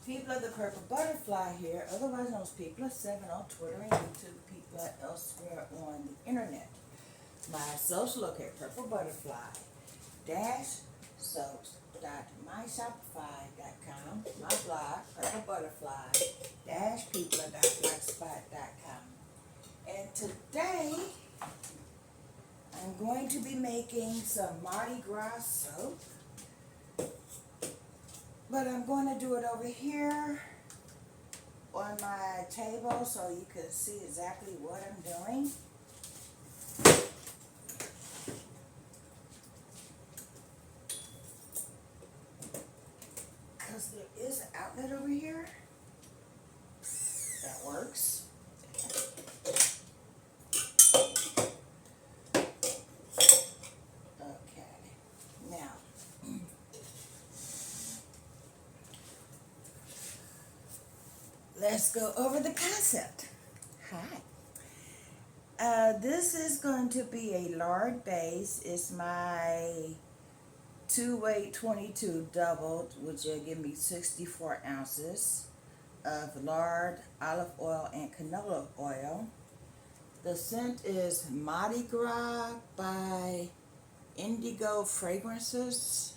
People of the Purple Butterfly here, otherwise known as People of Seven on Twitter and YouTube, people elsewhere on the internet. My social locator, Purple Butterfly, soaps.myshopify.com, my blog, Purple Butterfly, people.blogspot.com. And today, I'm going to be making some Mardi Gras soap. But I'm going to do it over here on my table so you can see exactly what I'm doing. Because there is an outlet over here that works. Okay, now. Let's go over the concept. Hi. This is going to be a lard base. It's my 2-weight 22 doubled, which will give me 64 ounces of lard, olive oil, and canola oil. The scent is Mardi Gras by Indigo Fragrances.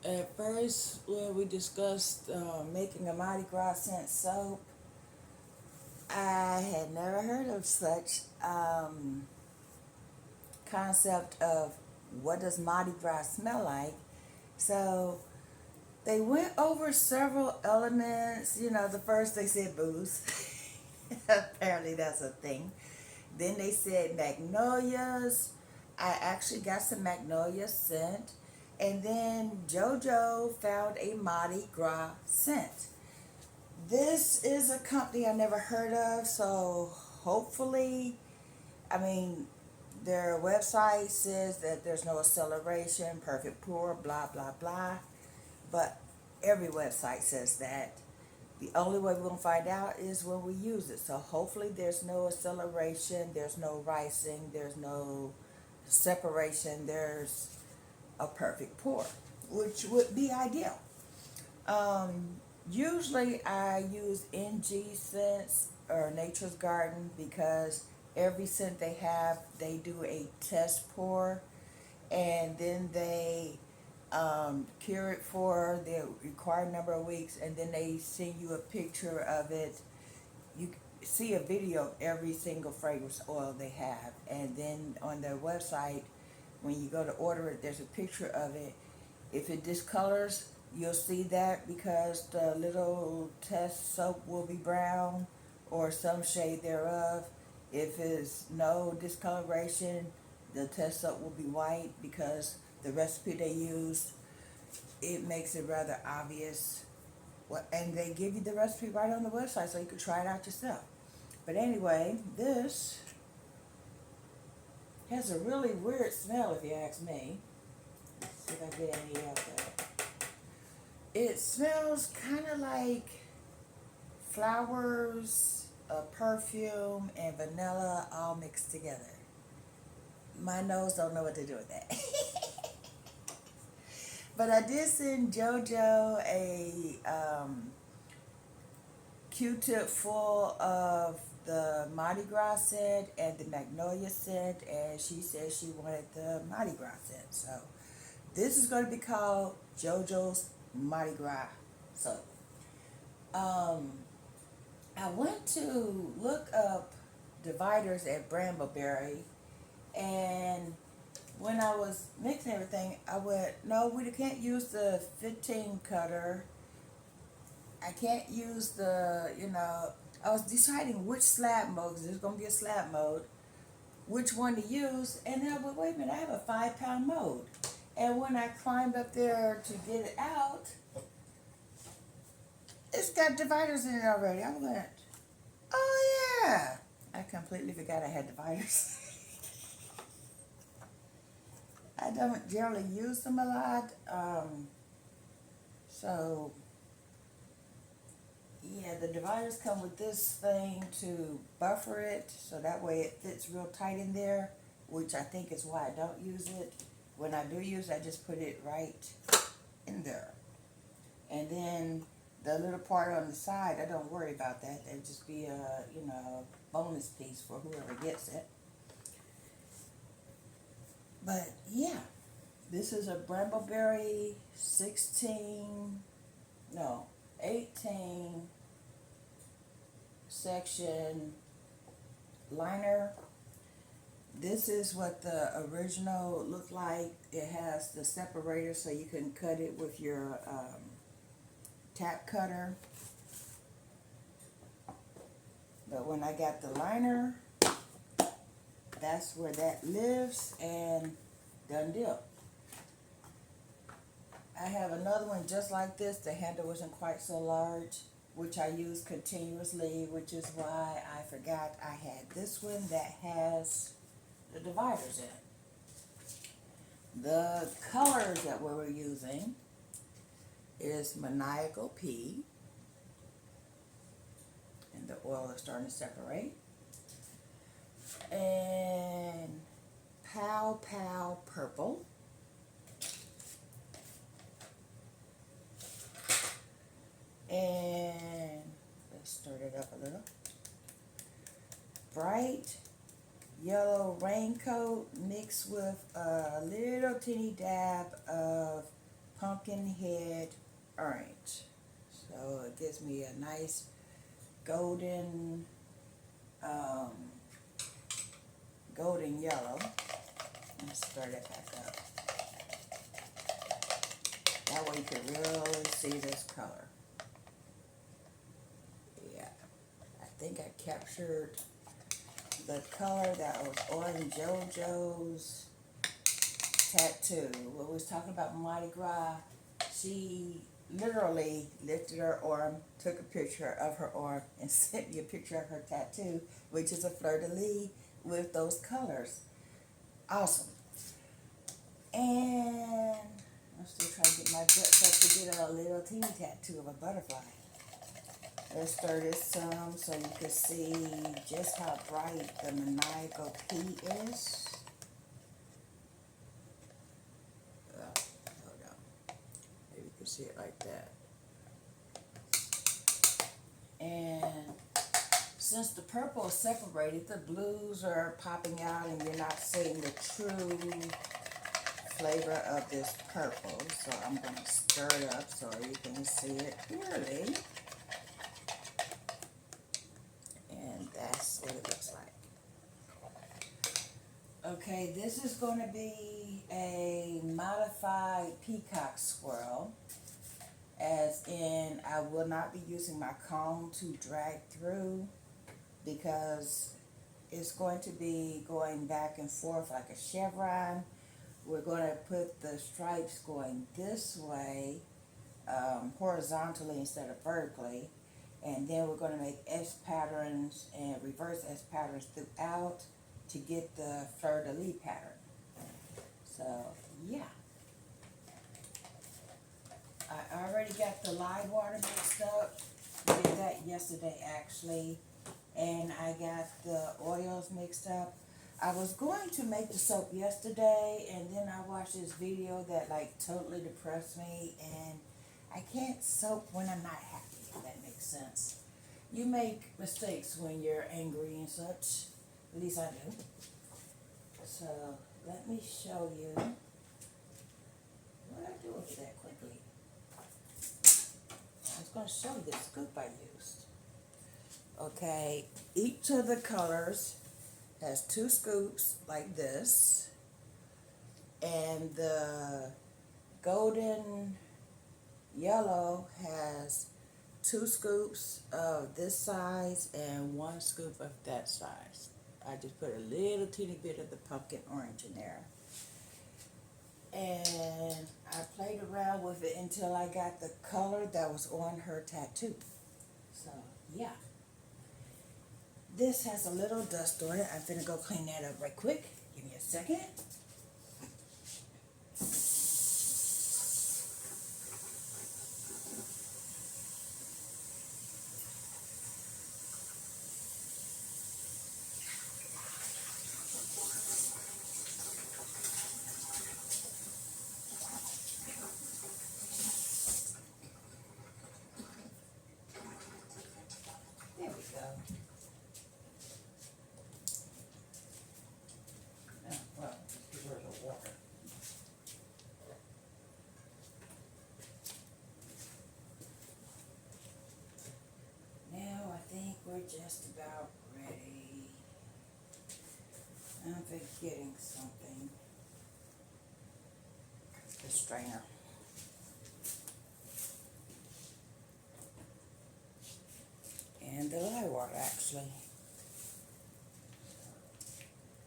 At first, when we discussed making a Mardi Gras scent soap, I had never heard of such concept of what does Mardi Gras smell like. So they went over several elements. You know, the first they said booze. Apparently that's a thing. Then they said magnolias. I actually got some magnolia scent. And then JoJo found a Mardi Gras scent. This is a company I never heard of, so hopefully, their website says that there's no acceleration, perfect pour, blah, blah, blah. But every website says that. The only way we're going to find out is when we use it. So hopefully there's no acceleration, there's no rising, there's no separation, there's a perfect pour, which would be ideal. Usually I use NG scents or Nature's Garden because every scent they have, they do a test pour and then they cure it for the required number of weeks, and then they send you a picture of it. You see a video of every single fragrance oil they have, and then on their website, when you go to order it, there's a picture of it. If it discolors, you'll see that because the little test soap will be brown or some shade thereof. If it's no discoloration, the test soap will be white because the recipe they use, it makes it rather obvious. And they give you the recipe right on the website so you can try it out yourself. But anyway, this has a really weird smell if you ask me. Let's see if I get any of that. It smells kind of like flowers, perfume, and vanilla all mixed together. My nose don't know what to do with that. But I did send JoJo a Q-tip full of the Mardi Gras scent and the Magnolia scent, and she said she wanted the Mardi Gras scent. So this is going to be called JoJo's Mardi Gras soap. I went to look up dividers at Brambleberry, and when I was mixing everything, I went, no, we can't use the 15 cutter. I can't use the, I was deciding which slab mode, because there's going to be a slab mode, which one to use. And then I went, wait a minute, I have a 5-pound mode. And when I climbed up there to get it out, it's got dividers in it already. I went, oh yeah. I completely forgot I had dividers. I don't generally use them a lot. So yeah, the dividers come with this thing to buffer it, so that way it fits real tight in there, which I think is why I don't use it. When I do use it, I just put it right in there. And then the little part on the side, I don't worry about that. That'd just be a, you know, bonus piece for whoever gets it. But yeah, this is a Brambleberry 18 section liner. This is what the original looked like. It has the separator so you can cut it with your tap cutter. But when I got the liner, that's where that lives, and done deal. I have another one just like this. The handle wasn't quite so large, which I use continuously, which is why I forgot I had this one that has the dividers in it. The colors that we were using is Maniacal P, and the oil is starting to separate, and Pow Pow Purple, and let's stir it up a little, Bright Yellow Raincoat mixed with a little teeny dab of Pumpkinhead Orange. So it gives me a nice golden golden yellow. Let's stir that back up. That way you can really see this color. Yeah, I think I captured the color that was on JoJo's tattoo. When we was talking about Mardi Gras, she literally lifted her arm, took a picture of her arm, and sent me a picture of her tattoo, which is a fleur-de-lis with those colors. Awesome. And I'm still trying to get my guts up to get a little teeny tattoo of a butterfly. Let's stir this some so you can see just how bright the Maniacal P is. Hold on. Maybe you can see it like that. And since the purple is separated, the blues are popping out and you're not seeing the true flavor of this purple. So I'm going to stir it up so you can see it clearly. And that's what it looks like. Okay, this is going to be a modified peacock swirl. As in, I will not be using my comb to drag through because it's going to be going back and forth like a chevron. We're going to put the stripes going this way, horizontally instead of vertically. And then we're going to make S patterns and reverse S patterns throughout to get the fleur-de-lis pattern. So, yeah. I already got the live water mixed up. I did that yesterday actually. And I got the oils mixed up. I was going to make the soap yesterday, and then I watched this video that like totally depressed me, and I can't soap when I'm not happy, if that makes sense. You make mistakes when you're angry and such. At least I do. So let me show you what I do with it that quickly. I was going to show you the scoop I used. Okay, each of the colors has 2 scoops like this, and the golden yellow has 2 scoops of this size and 1 scoop of that size. I just put a little teeny bit of the pumpkin orange in there. And I played around with it until I got the color that was on her tattoo. So, yeah. This has a little dust on it. I'm finna go clean that up right quick. Give me a second. just about ready. I'm forgetting something. The strainer. And the lye water, actually.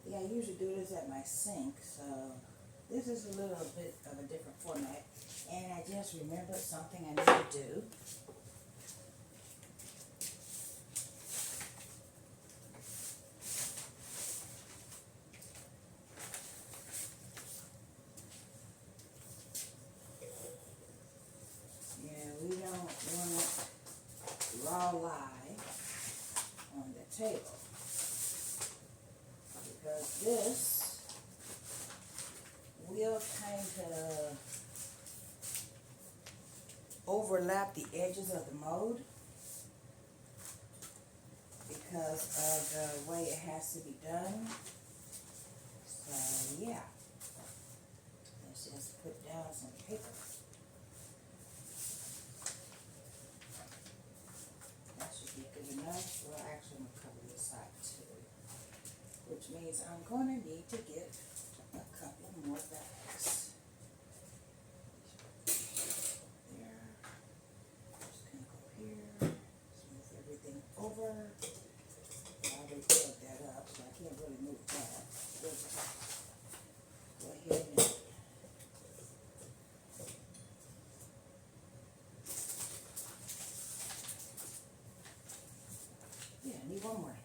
Yeah, I usually do this at my sink, so this is a little bit of a different format. And I just remembered something I need to do. Yeah, we don't want raw lye on the table, because this will kind of overlap the edges of the mold because of the way it has to be done. So yeah, let's just put down some paper. That should be good enough. Well, actually, I'm going to cover this side too, which means I'm going to need to get a couple more bags. There. Just going to go here, smooth everything over. I already plugged that up, so I can't really move that. We'll just go ahead and yeah, I need one more.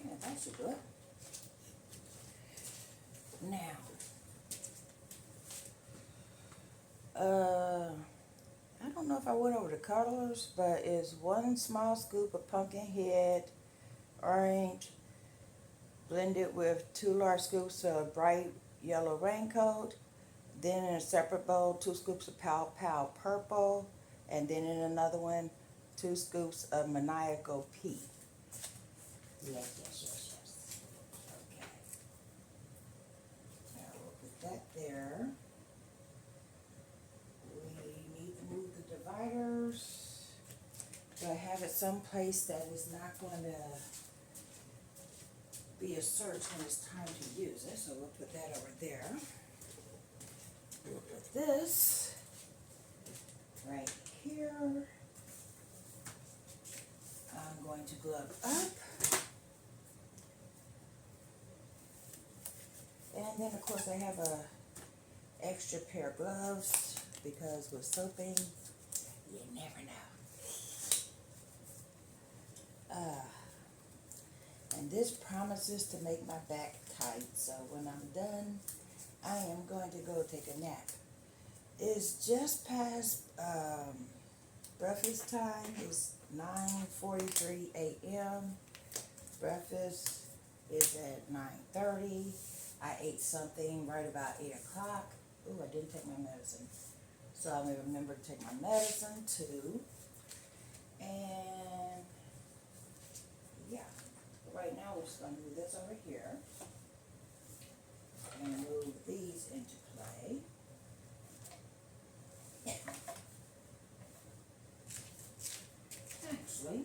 Yeah, that should do it. Now, I don't know if I went over the colors, but it's 1 small scoop of pumpkinhead orange blended with 2 large scoops of bright yellow raincoat. Then in a separate bowl, 2 scoops of Pow Pow purple, and then in another one, 2 scoops of maniacal pea. Yes. Okay. Now we'll put that there. We need to move the dividers. So I have it someplace that is not going to be a search when it's time to use it. So we'll put that over there. We'll put this right here. I'm going to glove up. And then of course I have a extra pair of gloves because with soaping, you never know. And this promises to make my back tight, so when I'm done, I am going to go take a nap. It's just past breakfast time. It's 9:43 a.m. Breakfast is at 9:30. I ate something right about 8 o'clock. Ooh, I didn't take my medicine. So I'm going to remember to take my medicine too. And yeah, right now we're just going to move this over here and move these into play. Actually,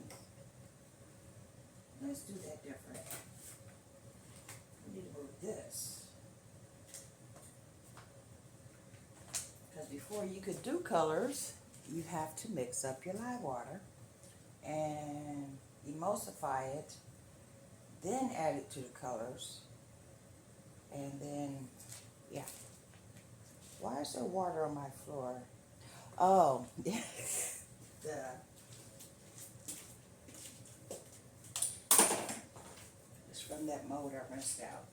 let's do that different. We need to move this. Because before you could do colors, you have to mix up your lye water and emulsify it, then add it to the colors, and then, yeah. Why is there water on my floor? Oh, it's from that mold I rinsed out.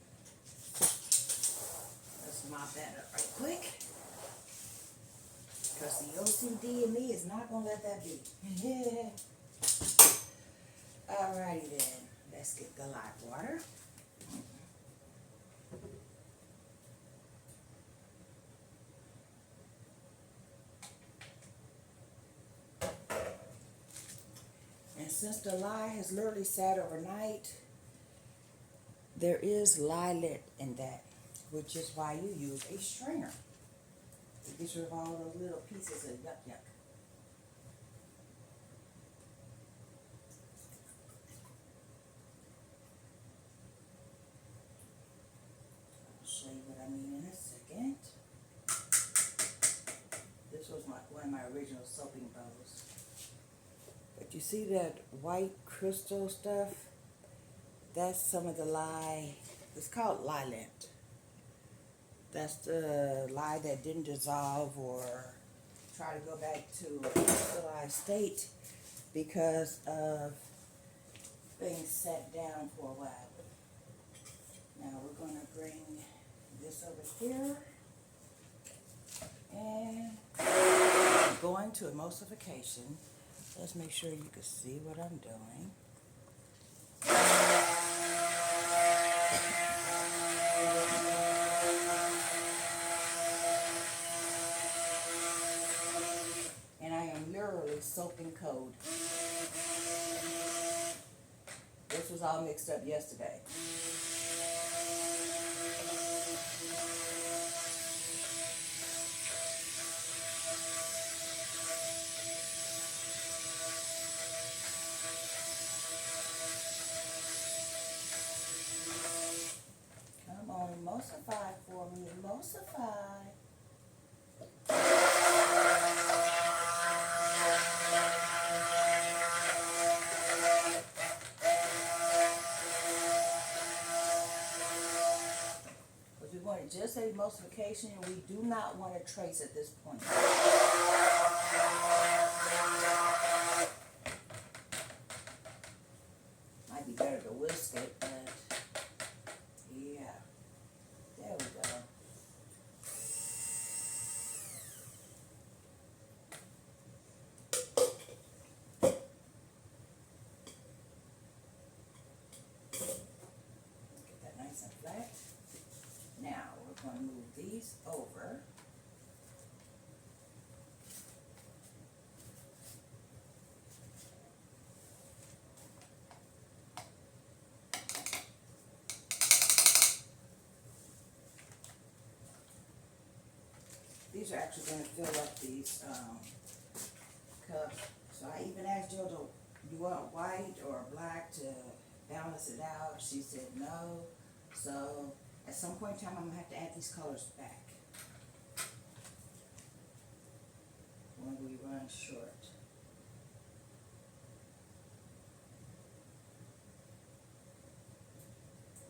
Let's mop that up right quick. Because the OCD in me is not going to let that be. Alrighty then. Let's get the lye water. And since the lye has literally sat overnight, there is lye lit in that, which is why you use a strainer. It gets rid of all those little pieces of yuck yuck. I'll show you what I mean in a second. This was one of my original soaping bowls. But you see that white crystal stuff? That's some of the lye. It's called lye lint. That's the lye that didn't dissolve or try to go back to a crystallized state because of being set down for a while. Now we're going to bring this over here and go into emulsification. Let's make sure you can see what I'm doing. Soaping code. This was all mixed up yesterday. Come on, emulsify for me, emulsify. Just a emulsification, and we do not want to trace at this point. Might be better to whisk it, but yeah. There we go. Get that nice and flat. Now we're going to move these over. These are actually going to fill up these cups. So I even asked Jojo, you want white or black to balance it out? She said no. So at some point in time, I'm going to have to add these colors back when we run short.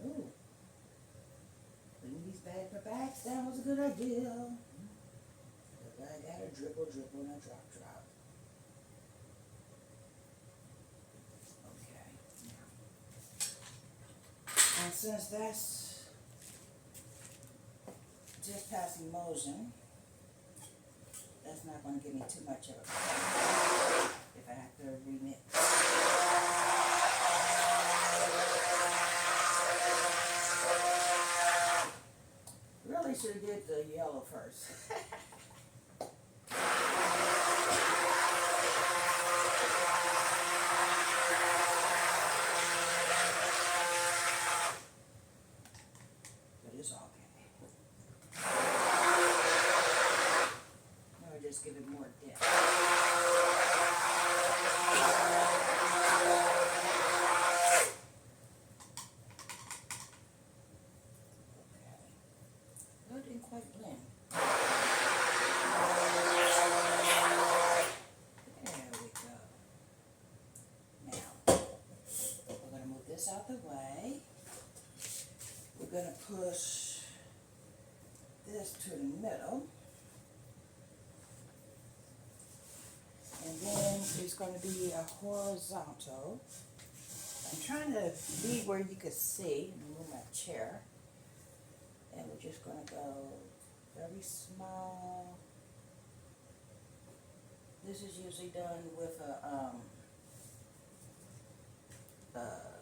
Ooh. Putting these backs down was a good idea. But I got to dribble, and a drop. Okay. Now. And since that's just passing emulsion, that's not going to give me too much of a color if I have to remix. Really should have did the yellow first. But it's okay. Now we're just giving more depth. Out the way. We're going to push this to the middle, and then it's going to be a horizontal. I'm trying to be where you can see. Let me move my chair, and we're just going to go very small. This is usually done with a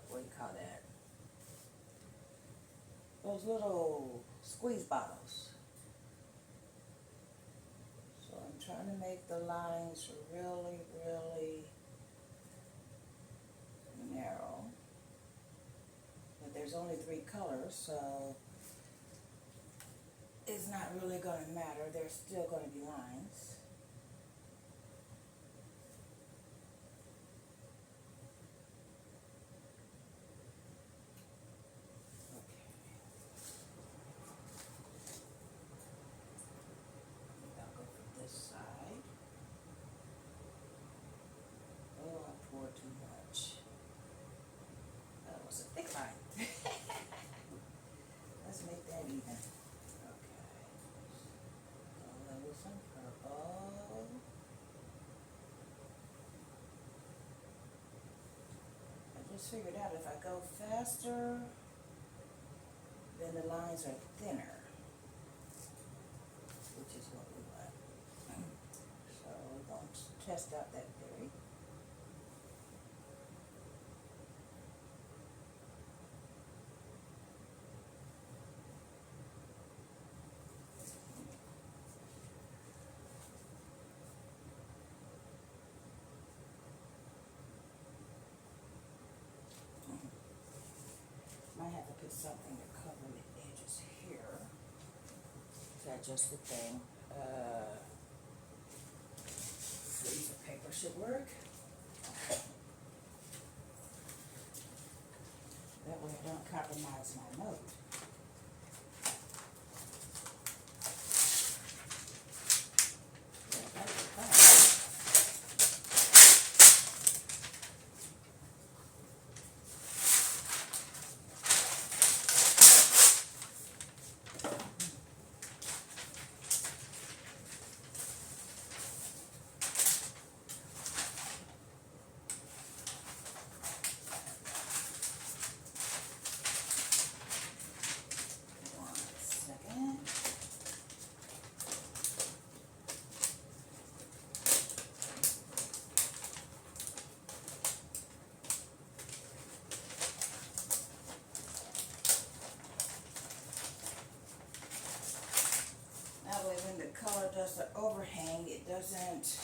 what do you call that? Those little squeeze bottles. So I'm trying to make the lines really, really narrow. But there's only 3 colors, so is not really going to matter. There's still going to be lines. Okay. I'll go for this side. Oh, I poured too much. That was a thick line. Let's make that even. Okay. Go in with some purple. I just figured out if I go faster, then the lines are thinner, which is what we want. So we're going to test out that theory. Might have to put something to cover the edges here. Is that just the thing? Freezer paper should work. That way I don't compromise my note. Yeah, that'll be fine. That way when the color does the overhang, it doesn't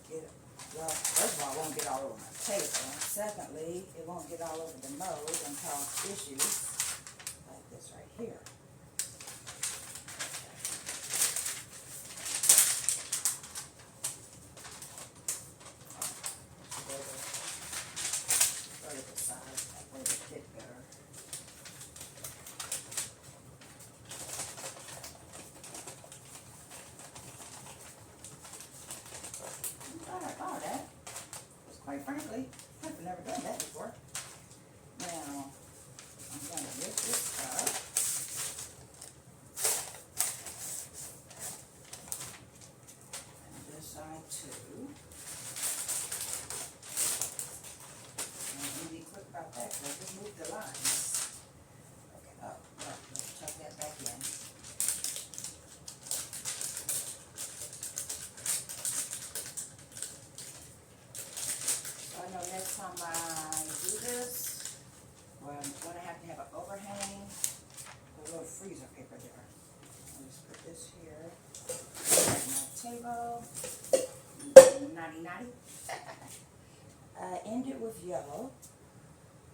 get, well, first of all, it won't get all over my table. Secondly, it won't get all over the mold and cause issues like this right here. Vertical side, that way it fit better. That. Because quite frankly, I've never done that before. Now, I'm going to lift this up. And this side too. And be quick about that because I just moved the lines. Okay, oh, well, let's tuck that back in. I know next time I do this, well, I'm going to have an overhang, a little freezer paper there. I'll just put this here on my table. Naughty, naughty. I end it with yellow.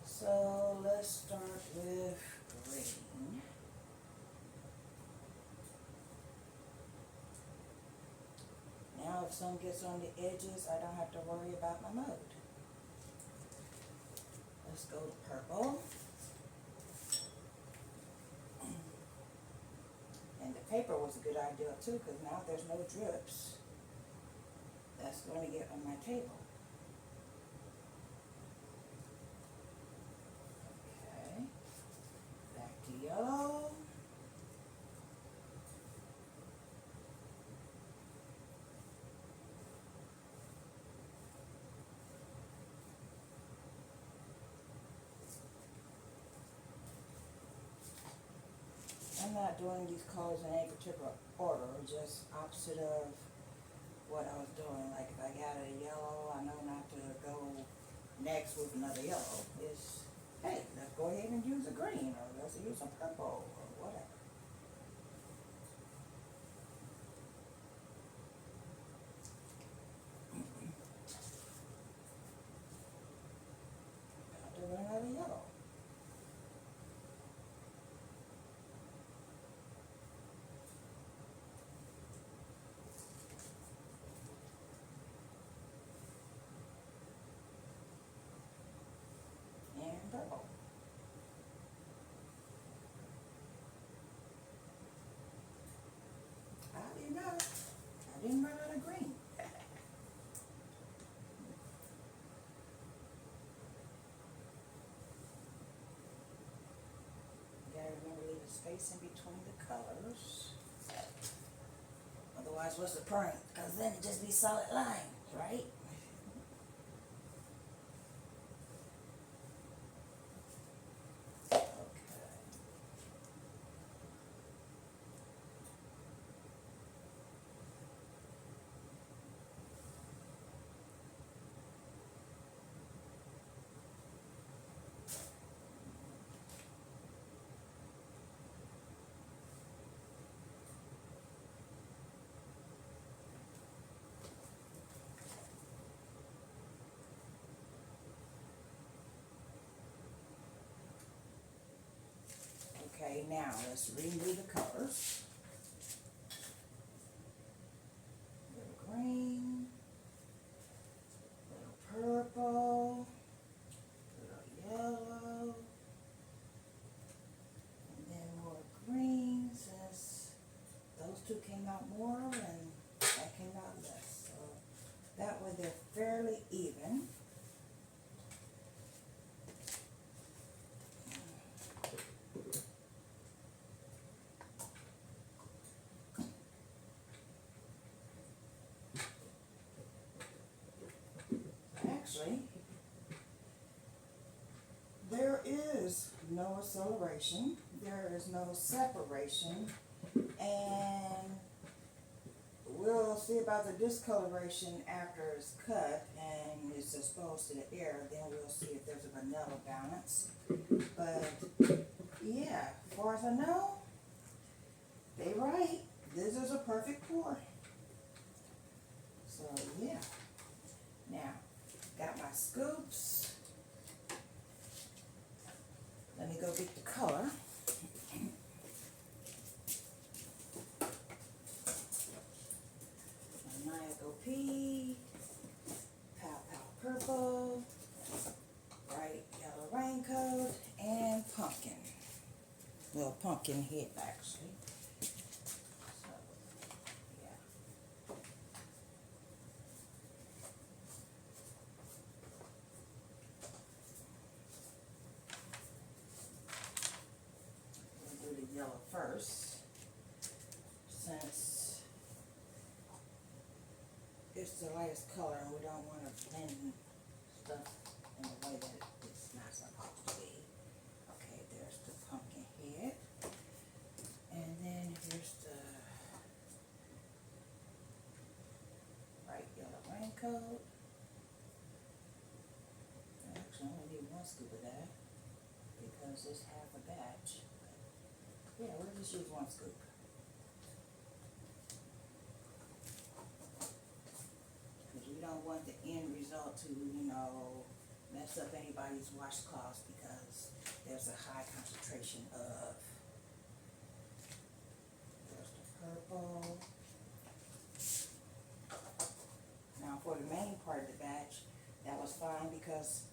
So let's start with green. Now if some gets on the edges, I don't have to worry about my mold. Let's go to purple. And the paper was a good idea too, because now there's no drips. That's going to get on my table. Okay. Back to yellow. I'm not doing these colors in any particular order, just opposite of what I was doing. Like if I got a yellow, I know not to go next with another yellow. It's, hey, let's go ahead and use a green, or let's use a purple, or whatever. Got to run out of yellow. space in between the colors. Otherwise, what's the point? Because then it just be solid lines, right? Okay, now let's renew the colors. Little green, little purple, little yellow, and then more green since those two came out more and that came out less. So that way they're fairly even. Actually, there is no acceleration, there is no separation, and we'll see about the discoloration after it's cut and it's exposed to the air. Then we'll see if there's a vanilla balance. But yeah, as far as I know, they right. This is a perfect pour. So yeah. Now, got my scoops. Let me go get the color. Maniacal pea, pow pow purple, bright yellow raincoat, and pumpkin. Well, pumpkin head actually. So, yeah. We'll do the yellow first, since it's the lightest color and we don't want to blend stuff in a way that it's not supposed to be. Okay, there's the pumpkin head. And then here's the bright yellow raincoat. I actually only need one scoop of that because it's half a batch. But yeah, we'll just use one scoop. Because we don't want the end result to, mess up anybody's washcloths because there's a high concentration of. There's the purple. Now for the main part of the batch, that was fine because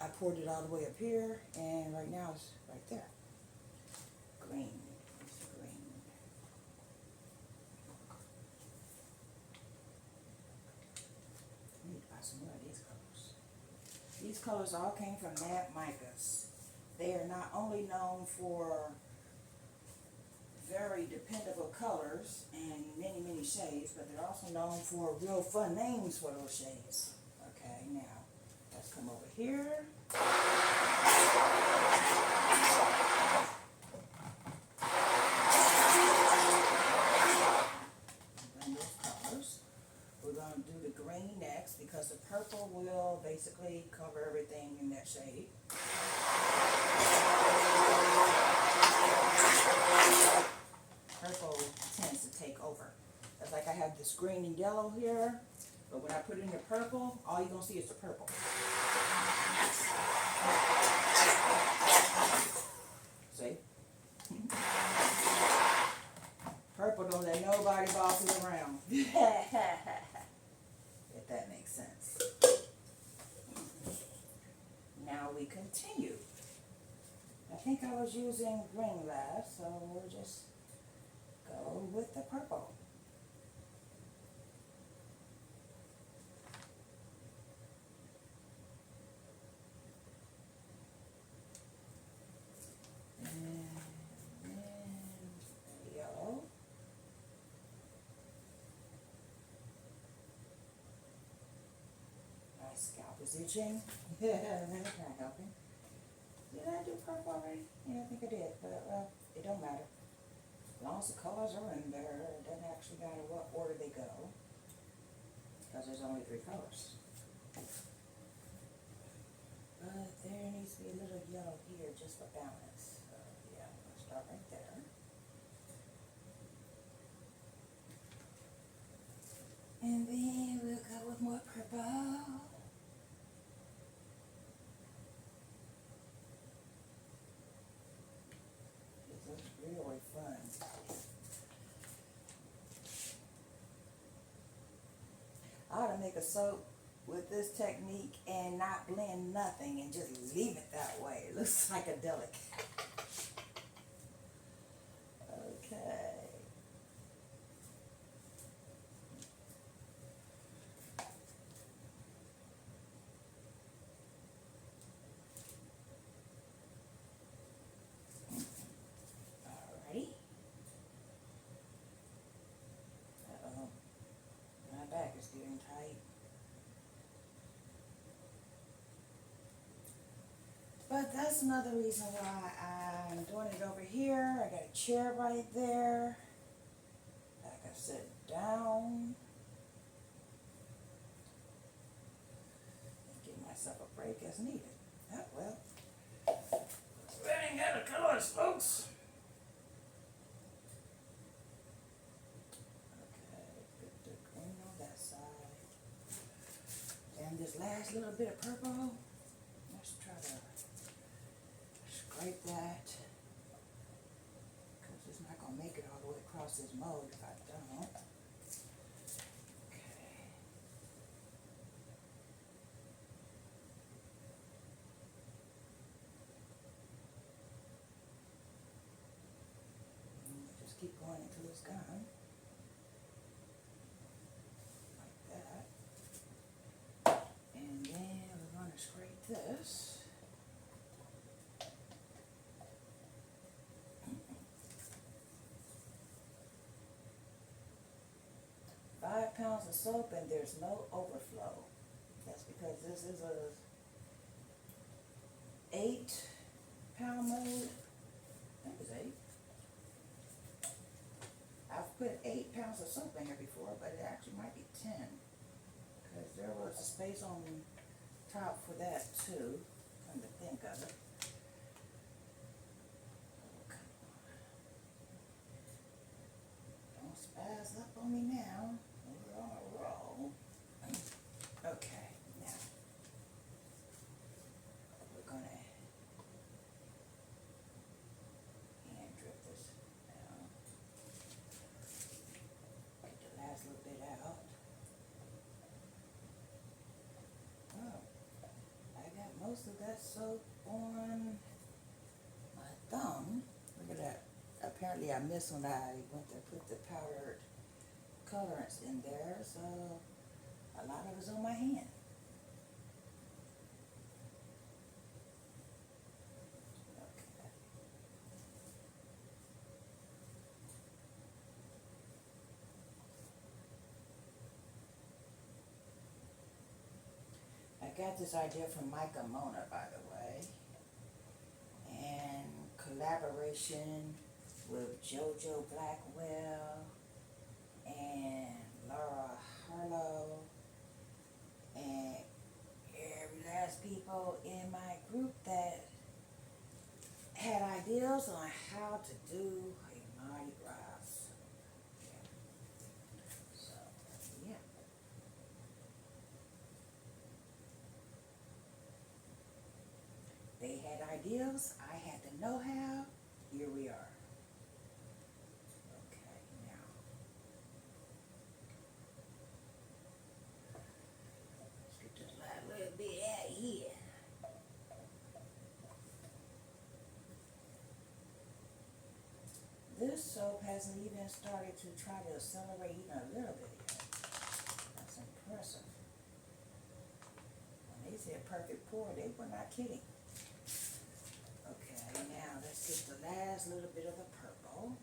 I poured it all the way up here, and right now it's right there. Green. It's green. I need to buy some more of these colors. These colors all came from Mad Micas. They are not only known for very dependable colors and many, many shades, but they're also known for real fun names for those shades. Okay, now let's come over here. Blend those colors. We're going to do the green next because the purple will basically cover everything in that shade. Purple tends to take over. It's like I have this green and yellow here, but when I put in the purple, all you're going to see is the purple. See? Purple don't let nobody boss it around. If that makes sense. Now we continue. I think I was using green last, so we'll just go with the purple. And is itching. Yeah, that's not helping. Did I do purple already? Yeah, I think I did, but well, it don't matter. As long as the colors are in there, it doesn't actually matter what order they go, because there's only 3 colors. But there needs to be a little yellow here just for balance. So yeah, I'm going to start right there. And then we'll go with more purple. This looks really fun. I ought to make a soap with this technique and not blend nothing and just leave it that way. It looks psychedelic. Okay. Alrighty. Uh-oh. My back is getting tight. But that's another reason why I'm doing it over here. I got a chair right there. I can sit down. And give myself a break as needed. Oh, well. Running out of colors, folks. Okay, put the green on that side. And this last little bit of purple, let's try to scrape that, because it's not going to make it all the way across this mold if I don't. Okay. And just keep going until it's gone. Like that. And then we're going to scrape this. 5 pounds of soap and there's no overflow. That's because this is a 8-pound mold. I think it's 8. I've put 8 pounds of soap in here before, but it actually might be 10. Because there was a space on top for that too, come to think of it. Oh, come on. Don't spaz up on me now. We're on a roll. Okay, now we're gonna hand drip this down. Get the last little bit out. Oh, I got most of that soap on my thumb. Look at that. Apparently I missed when I went to put the powdered colorants in there, so a lot of it's on my hand. Okay. I got this idea from Micah Mona, by the way, and collaboration with Jojo Blackwell and Laura Harlow and every last people in my group that had ideas on how to do a Mardi Gras. Yeah. So, yeah. They had ideas, I had the know-how, here we are. Okay, now. Let's get this last little bit out here. This soap hasn't even started to try to accelerate even a little bit yet. That's impressive. When they said perfect pour, they were not kidding. Okay, now let's get the last little bit of the purple.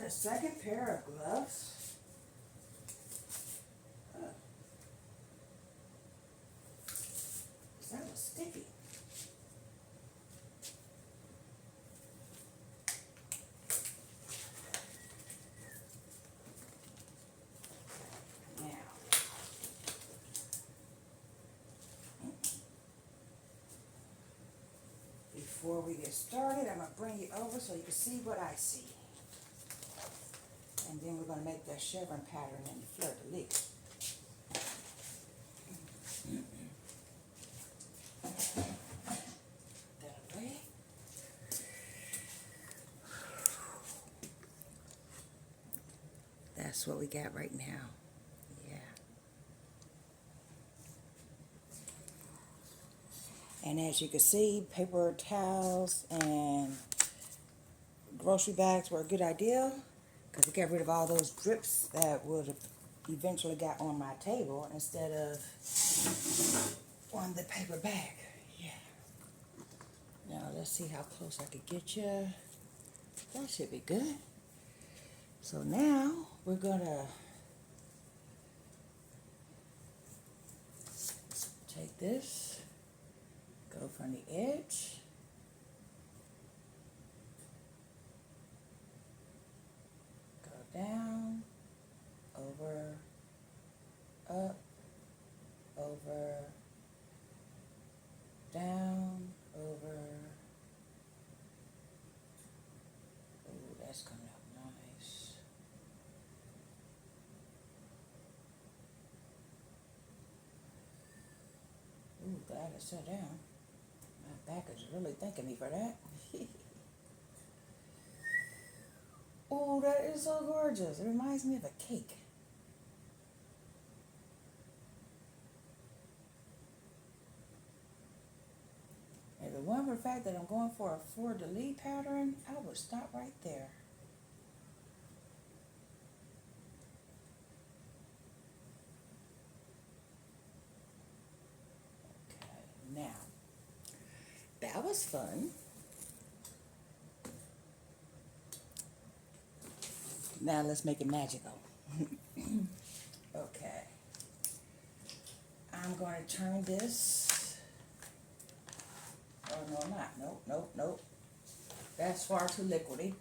a second pair of gloves. That was sticky. Now, before we get started, I'm going to bring you over so you can see what I see. And then we're going to make that chevron pattern in the fleur-de-lis. That away. That's what we got right now. Yeah. And as you can see, paper towels and grocery bags were a good idea because it got rid of all those drips that would have eventually got on my table instead of on the paper bag. Yeah. Now let's see how close I could get you. That should be good. So now we're gonna take this, go from the edge, go down, over, up, over, down, over. Ooh, that's coming out nice. Ooh, glad it sat down. My back is really thanking me for that. Oh, that is so gorgeous. It reminds me of a cake. And the one for the fact that I'm going for a fleur-de-lis pattern, I would stop right there. Okay, now, that was fun. Now let's make it magical. Okay. I'm going to turn this. Oh, no, I'm not. Nope, nope, nope. That's far too liquidy.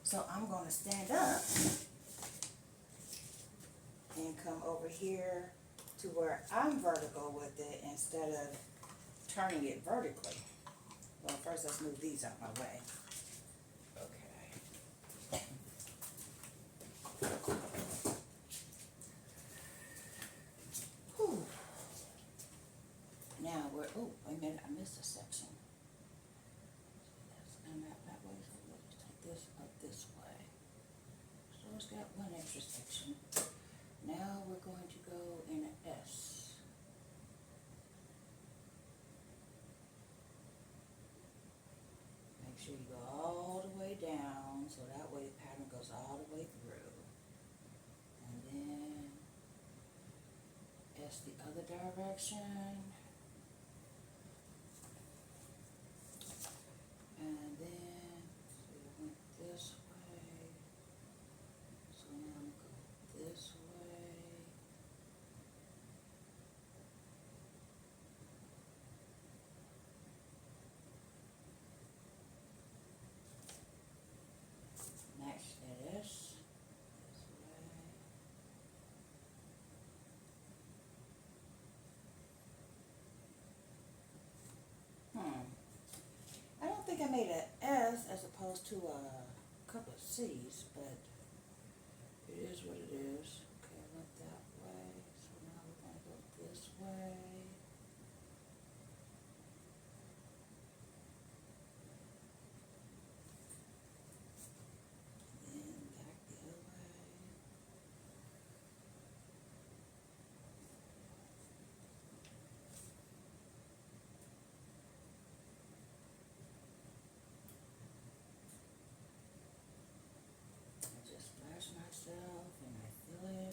So I'm going to stand up and come over here to where I'm vertical with it instead of turning it vertically. Well, first let's move these out my way. Okay. Whew. Now we're, oh, wait a minute, I missed a section. Let's come out that way, so let's take this up this way. So it's got one extra section. Now we're going to go in an S. Make sure you go all the way down, so that way the pattern goes all the way through. And then S the other direction. And then, so we went this way. So now I'm going to go this way. Match that S this way. I don't think I made an S as opposed to a couple of C's, but it is what it is. Okay, I went that way, so now we're going to go this way. Then back the other way. I just flash myself and I feel it.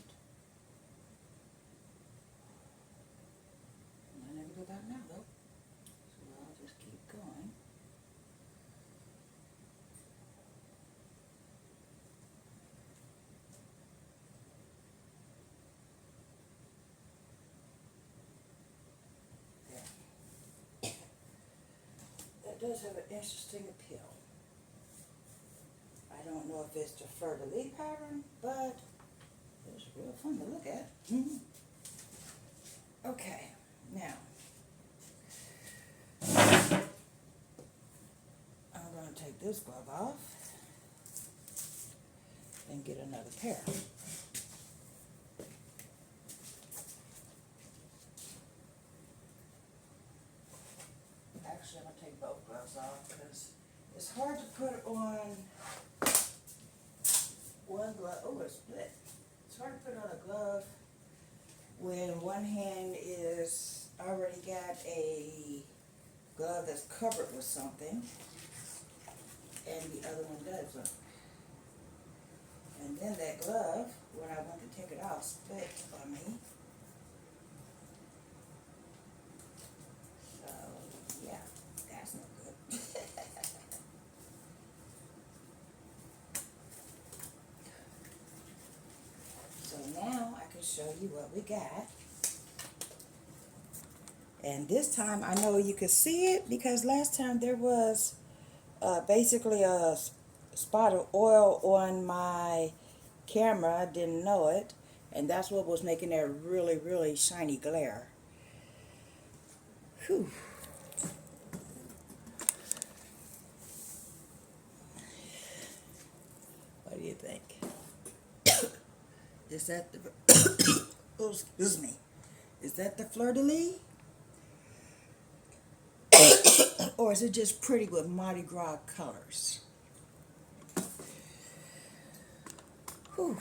it does have an interesting appeal. I don't know if it's the fleur-de-lis pattern, but it's real fun to look at. Okay, now I'm going to take this glove off and get another pair. Actually, I'm going to take both gloves off because it's hard to put on one glove. Oh, it's split. It's hard to put on a glove when one hand is already got a glove that's covered with something and the other one doesn't. And then that glove, when I went to take it off, split on me. So, yeah, that's no good. So now I can show you what we got. And this time I know you could see it because last time there was basically a spot of oil on my camera. I didn't know it, and that's what was making that really, really shiny glare. Whew. What do you think? Is that the oh, excuse me, is that the fleur-de-lis? Or is it just pretty with Mardi Gras colors? Whew.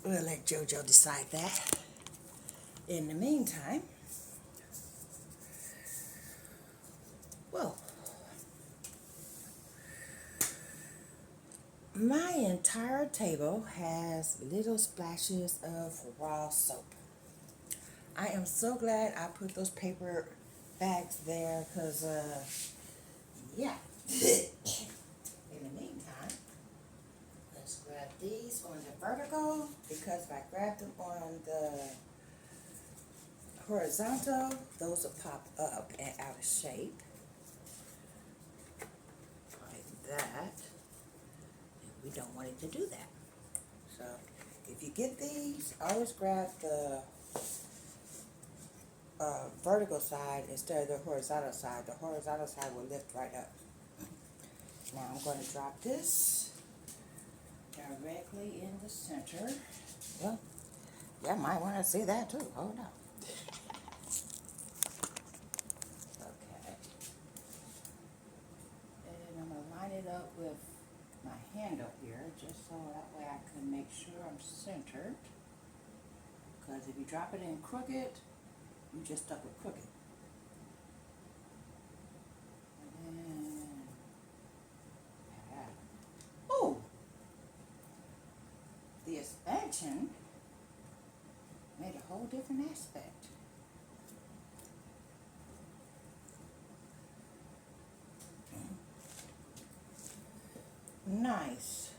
We'll let JoJo decide that. In the meantime, well, my entire table has little splashes of raw soap. I am so glad I put those paper bags there because, yeah. In the meantime, let's grab these on the vertical because if I grab them on the horizontal, those will pop up and out of shape. Like that. And we don't want it to do that. So, if you get these, always grab the vertical side instead of the horizontal side. The horizontal side will lift right up. Now I'm going to drop this directly in the center. Well, yeah, might want to see that too. Hold on. Okay. And I'm going to line it up with my handle here, just so that way I can make sure I'm centered. Because if you drop it in crooked, you just stuck with crooked. And then, oh, the expansion made a whole different aspect. Nice.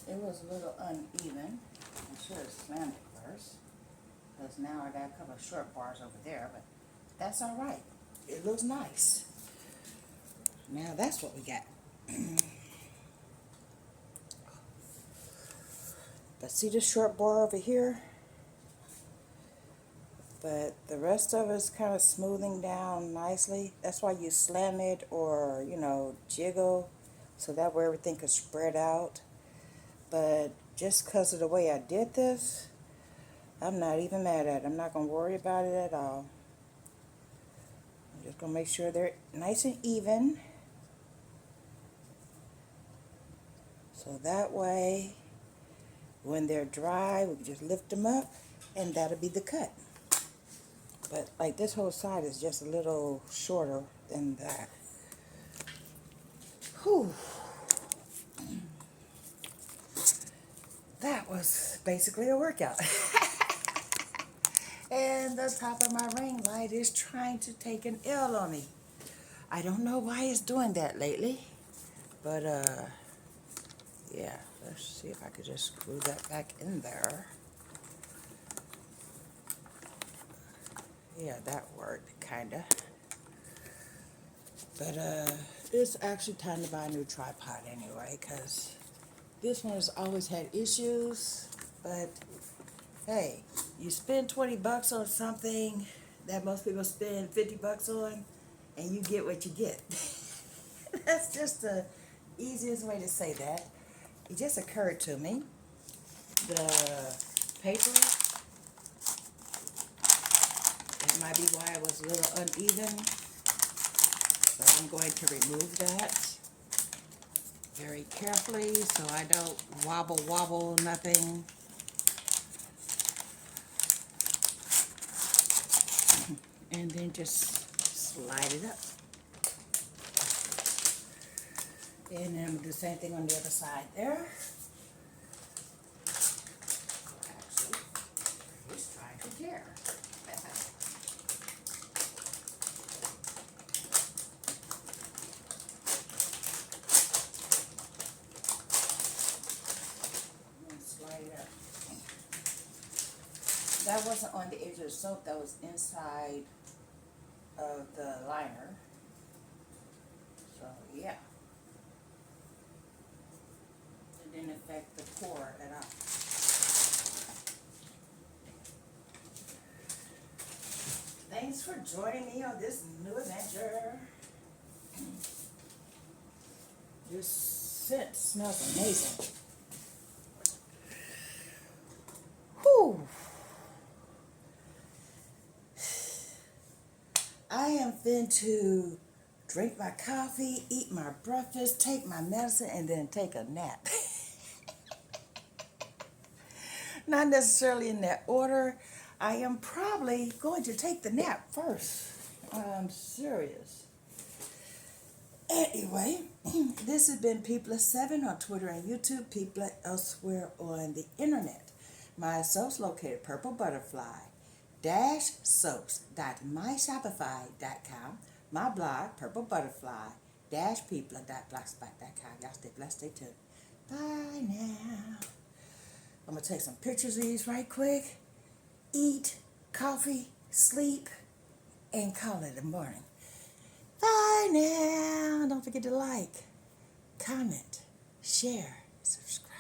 It was a little uneven. I should have slammed it first, because now I got a couple of short bars over there, but that's all right. It looks nice. Now that's what we got. But see the short bar over here? But the rest of it's kind of smoothing down nicely. That's why you slam it or, you know, jiggle, so that way everything can spread out. But just because of the way I did this, I'm not even mad at it. I'm not going to worry about it at all. I'm just going to make sure they're nice and even. So that way, when they're dry, we can just lift them up and that'll be the cut. But like this whole side is just a little shorter than that. Whew. That was basically a workout. And the top of my ring light is trying to take an L on me. I don't know why it's doing that lately. But, yeah. Let's see if I could just screw that back in there. Yeah, that worked, kinda. But it's actually time to buy a new tripod anyway, because this one has always had issues. But hey, you spend 20 bucks on something that most people spend 50 bucks on, and you get what you get. That's just the easiest way to say that. It just occurred to me. The paper, that might be why it was a little uneven. But I'm going to remove that very carefully so I don't wobble nothing. And then just slide it up. And then I'm going to do the same thing on the other side there. Actually, it's trying to tear. Slide it up. That wasn't on the edge of the soap, that was inside of the liner. So yeah. It didn't affect the pour at all. Thanks for joining me on this new adventure. This scent smells amazing. Whew. I am fin to drink my coffee, eat my breakfast, take my medicine, and then take a nap. Not necessarily in that order. I am probably going to take the nap first. I'm serious. Anyway, this has been People7 on Twitter and YouTube, People elsewhere on the internet. My soaps located Purple Butterfly soaps.myshopify.com. My blog, Purple Butterfly people.blogspot.com. Y'all stay blessed, stay tuned. Bye now. I'm going to take some pictures of these right quick. Eat, coffee, sleep, and call it a morning. Bye now. Don't forget to like, comment, share, subscribe.